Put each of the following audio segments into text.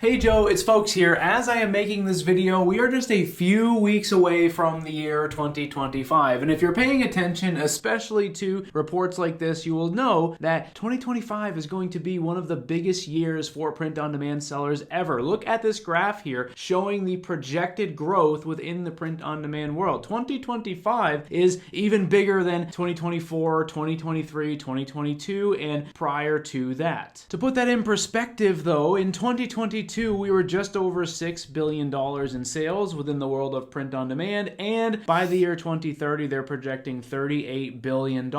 Hey Joe, it's Folks here. As I am making this video, we are just a few weeks away from the year 2025. And if you're paying attention, especially to reports like this, you will know that 2025 is going to be one of the biggest years for print-on-demand sellers ever. Look at this graph here showing the projected growth within the print-on-demand world. 2025 is even bigger than 2024, 2023, 2022, and prior to that. To put that in perspective though, in 2022, we were just over $6 billion in sales within the world of print on demand, and by the year 2030, they're projecting $38 billion.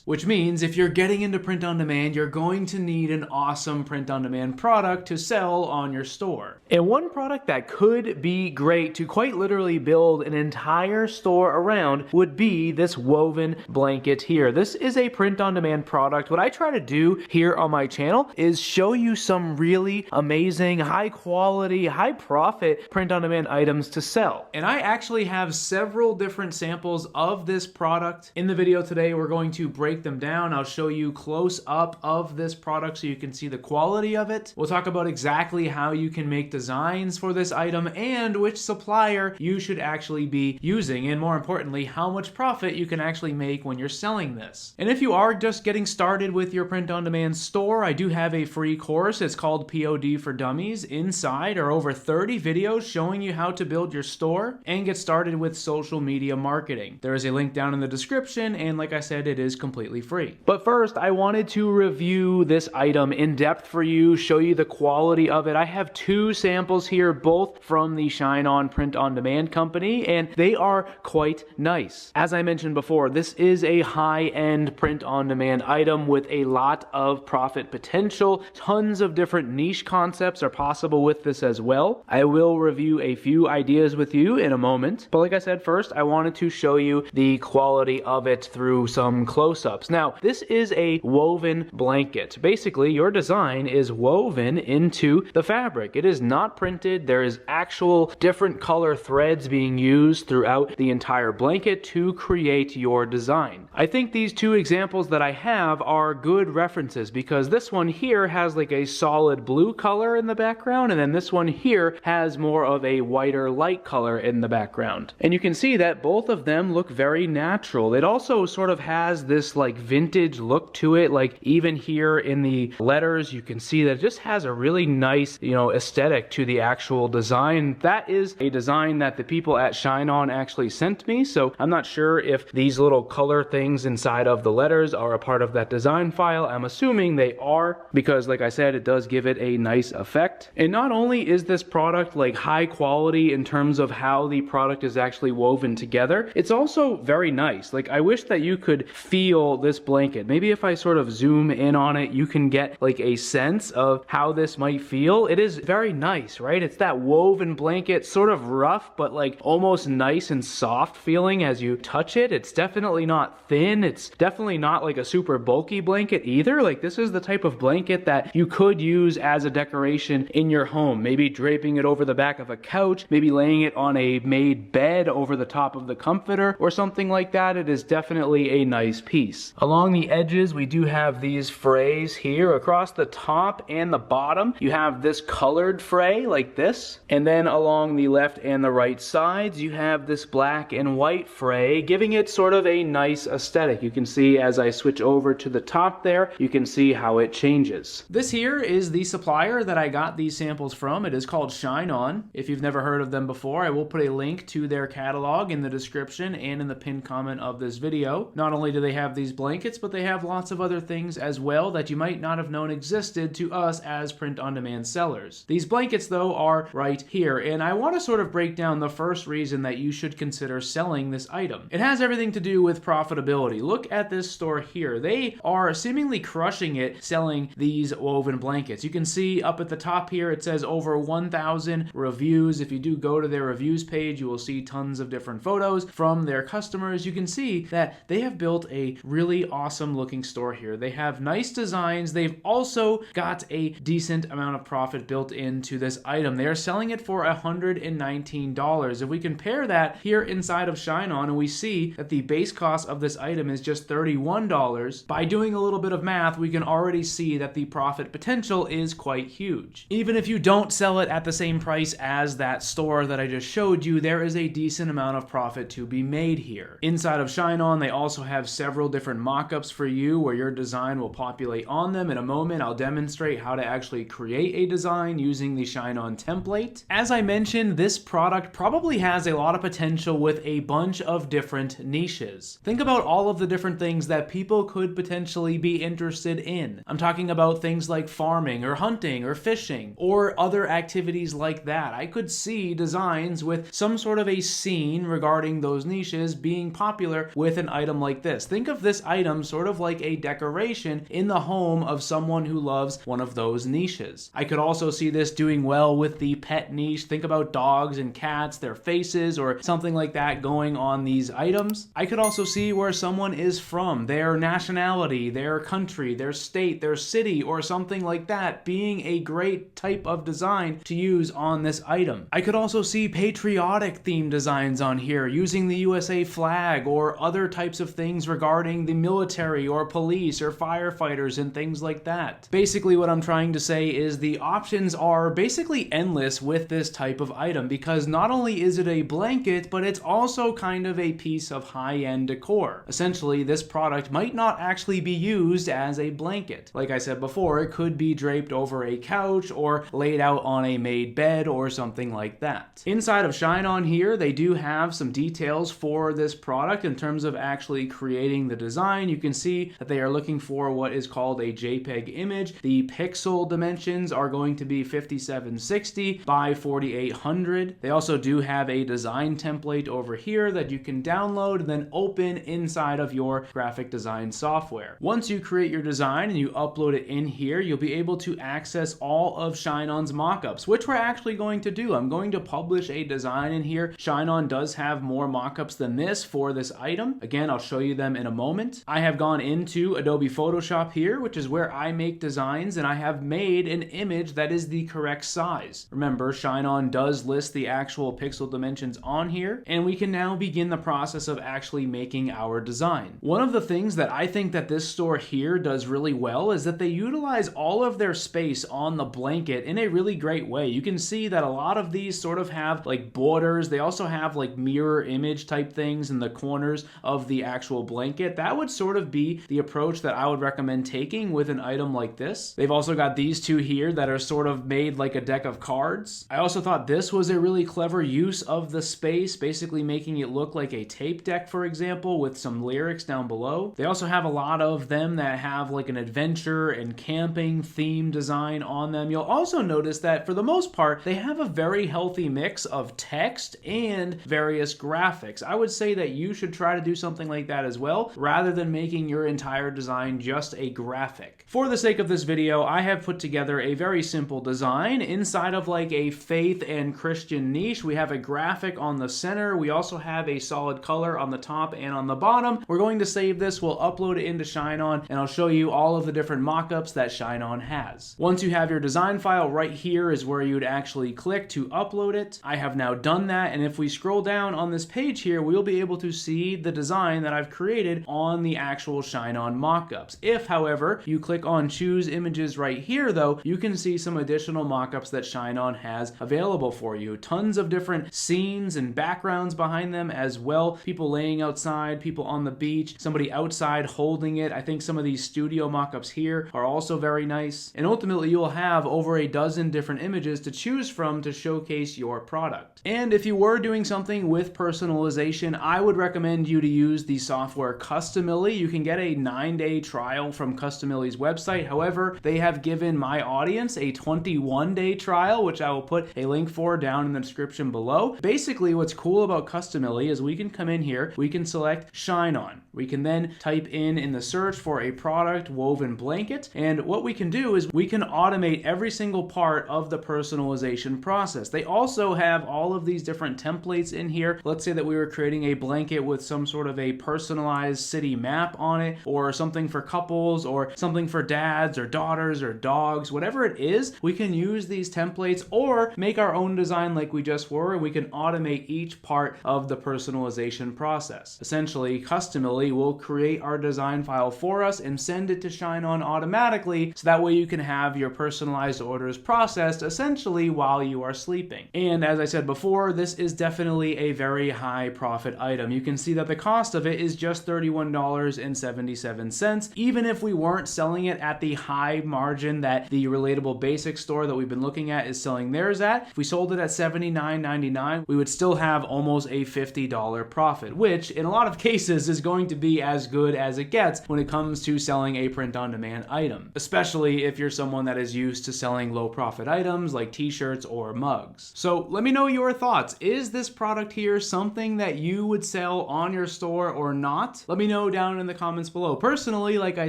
Which means if you're getting into print on demand, you're going to need an awesome print on demand product to sell on your store. And one product that could be great to quite literally build an entire store around would be this woven blanket here. This is a print on demand product. What I try to do here on my channel is show you some really amazing, high quality, high profit print on demand items to sell. And I actually have several different samples of this product. In the video today, we're going to break them down. I'll show you close up of this product so you can see the quality of it. We'll talk about exactly how you can make designs for this item and which supplier you should actually be using, and more importantly, how much profit you can actually make when you're selling this. And if you are just getting started with your print on demand store, I do have a free course. It's called POD for Dummies. Inside are over 30 videos showing you how to build your store and get started with social media marketing. There is a link down in the description, and like I said, it is completely free. But first, I wanted to review this item in depth for you, show you the quality of it. I have two samples here, both from the Shine On Print on Demand company, and they are quite nice. As I mentioned before, this is a high-end print on demand item with a lot of profit potential. Tons of different niche concepts are possible with this as well. I will review a few ideas with you in a moment, but like I said, first I wanted to show you the quality of it through some close-ups. Now, this is a woven blanket. Basically, your design is woven into the fabric. It is not printed. There is actual different color threads being used throughout the entire blanket to create your design. I think these two examples that I have are good references because this one here has like a solid blue color in the background, and then this one here has more of a whiter light color in the background. And you can see that both of them look very natural. It also sort of has this like vintage look to it. Like even here in the letters, you can see that it just has a really nice, aesthetic to the actual design. That is a design that the people at Shine On actually sent me. So I'm not sure if these little color things inside of the letters are a part of that design file. I'm assuming they are because, like I said, it does give it a nice effect. And not only is this product like high quality in terms of how the product is actually woven together, it's also very nice. Like I wish that you could feel this blanket. Maybe if I sort of zoom in on it, you can get like a sense of how this might feel. It is very nice, right? It's that woven blanket, sort of rough, but like almost nice and soft feeling as you touch it. It's definitely not thin. It's definitely not like a super bulky blanket either. Like this is the type of blanket that you could use as a decoration in your home, maybe draping it over the back of a couch, maybe laying it on a made bed over the top of the comforter or something like that. It is definitely a nice piece. Along the edges, we do have these frays here. Across the top and the bottom, you have this colored fray like this. And then along the left and the right sides, you have this black and white fray, giving it sort of a nice aesthetic. You can see as I switch over to the top there, you can see how it changes. This here is the supplier that I got these samples from. It is called Shine On. If you've never heard of them before, I will put a link to their catalog in the description and in the pinned comment of this video. Not only do they have these blankets, but they have lots of other things as well that you might not have known existed to us as print-on-demand sellers. These blankets, though, are right here, and I want to sort of break down the first reason that you should consider selling this item. It has everything to do with profitability. Look at this store here. They are seemingly crushing it selling these woven blankets. You can see up at the top here, it says over 1,000 reviews. If you do go to their reviews page, you will see tons of different photos from their customers. You can see that they have built a really awesome looking store here. They have nice designs. They've also got a decent amount of profit built into this item. They are selling it for $119. If we compare that here inside of Shine On and we see that the base cost of this item is just $31, by doing a little bit of math, we can already see that the profit potential is quite huge. even if you don't sell it at the same price as that store that I just showed you, there is a decent amount of profit to be made here. Inside of ShineOn, they also have several different mockups for you where your design will populate on them. In a moment, I'll demonstrate how to actually create a design using the ShineOn template. As I mentioned, this product probably has a lot of potential with a bunch of different niches. Think about all of the different things that people could potentially be interested in. I'm talking about things like farming or hunting or fishing or other activities like that. I could see designs with some sort of a scene regarding those niches being popular with an item like this. Think of this item sort of like a decoration in the home of someone who loves one of those niches. I could also see this doing well with the pet niche. Think about dogs and cats, their faces, or something like that going on these items. I could also see where someone is from, their nationality, their country, their state, their city, or something like that being a great type of design to use on this item. I could also see patriotic theme designs on here using the USA flag or other types of things regarding the military or police or firefighters and things like that. Basically what I'm trying to say is the options are basically endless with this type of item, because not only is it a blanket, but it's also kind of a piece of high-end decor. Essentially, this product might not actually be used as a blanket. Like I said before, it could be draped over a couch or laid out on a made bed or something like that. Inside of ShineOn here, they do have some details for this product in terms of actually creating the design. You can see that they are looking for what is called a JPEG image. The pixel dimensions are going to be 5760 by 4800. They also do have a design template over here that you can download and then open inside of your graphic design software. Once you create your design and you upload it in here, you'll be able to access all of ShineOn's mockups, which we're actually going to do. I'm going to publish a design in here. ShineOn does have more mockups than this for this item. Again, I'll show you them in a moment. I have gone into Adobe Photoshop here, which is where I make designs, and I have made an image that is the correct size. Remember, ShineOn does list the actual pixel dimensions on here, and we can now begin the process of actually making our design. One of the things that I think that this store here does really well is that they utilize all of their space on the blanket in a really great way. You can see that a lot of these sort of have like borders. They also have like mirror image type things in the corners of the actual blanket. That would sort of be the approach that I would recommend taking with an item like this. They've also got these two here that are sort of made like a deck of cards. I also thought this was a really clever use of the space, basically making it look like a tape deck, for example, with some lyrics down below. They also have a lot of them that have like an adventure and camping theme design on them. You'll also notice that for the most part, they have a very healthy mix of text and various graphics. I would say that you should try to do something like that as well, rather than making your entire design just a graphic. For the sake of this video, I have put together a very simple design inside of like a faith and Christian niche. We have a graphic on the center. We also have a solid color on the top and on the bottom. We're going to save this. We'll upload it into ShineOn, and I'll show you all of the different mockups that ShineOn has. Once you have your design file, right here is where you would actually click to upload it. I have now done that, and if we scroll down on this page here, we'll be able to see the design that I've created on the actual ShineOn mockups. If, however, you click on choose images right here, though, you can see some additional mockups that ShineOn has available for you. Tons of different scenes and backgrounds behind them as well. People laying outside, people on the beach, somebody outside holding it. I think some of these studio mockups here are also very nice. And ultimately, you'll have over a dozen different images to choose from to showcase your product. And if you were doing something with personalization, I would recommend you to use the software Customily. You can get a 9-day trial from Customily's website. However, they have given my audience a 21-day trial, which I will put a link for down in the description below. Basically, what's cool about Customily is we can come in here, we can select ShineOn. We can then type in the search for a product woven blanket, and what we can do is we can automate every single part of the personalization process. They also have all of these different templates in here. Let's say that we were creating a blanket with some sort of a personalized city map on it, or something for couples, or something for dads or daughters or dogs, whatever it is. We can use these templates or make our own design like we just were, and we can automate each part of the personalization process. Essentially, Customily will create our design file for us and send it to ShineOn automatically, so that way you can have your personalized orders processed essentially while you are sleeping. And as I said before, this is definitely a very high profit item. You can see that the cost of it is just $31.77, even if we weren't selling it at the high margin that the Relatable Basics store that we've been looking at is selling theirs at. If we sold it at $79.99, we would still have almost a $50 profit, which in a lot of cases is going to be as good as it gets when it comes to selling a print-on-demand item, especially if you're someone that is used to selling low profit items like t-shirts or mugs. So let me know your thoughts. Is this product here something that you would sell on your store or not? Let me know down in the comments below. Personally, like I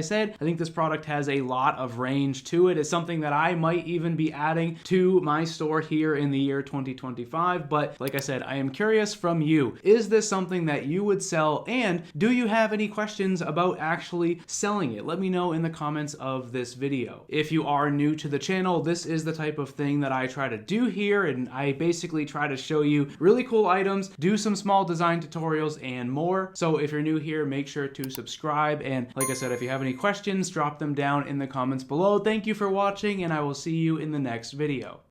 said, I think this product has a lot of range to it. It's something that I might even be adding to my store here in the year 2025. But like I said, I am curious from you. Is this something that you would sell? And do you have any questions about actually selling it? Let me know in the comments of this video. If you are new to the channel, this is the type of thing that I try to do here, and I basically try to show you really cool items, do some small design tutorials and more. So if you're new here, make sure to subscribe, and like I said, if you have any questions, drop them down in the comments below. Thank you for watching, and I will see you in the next video.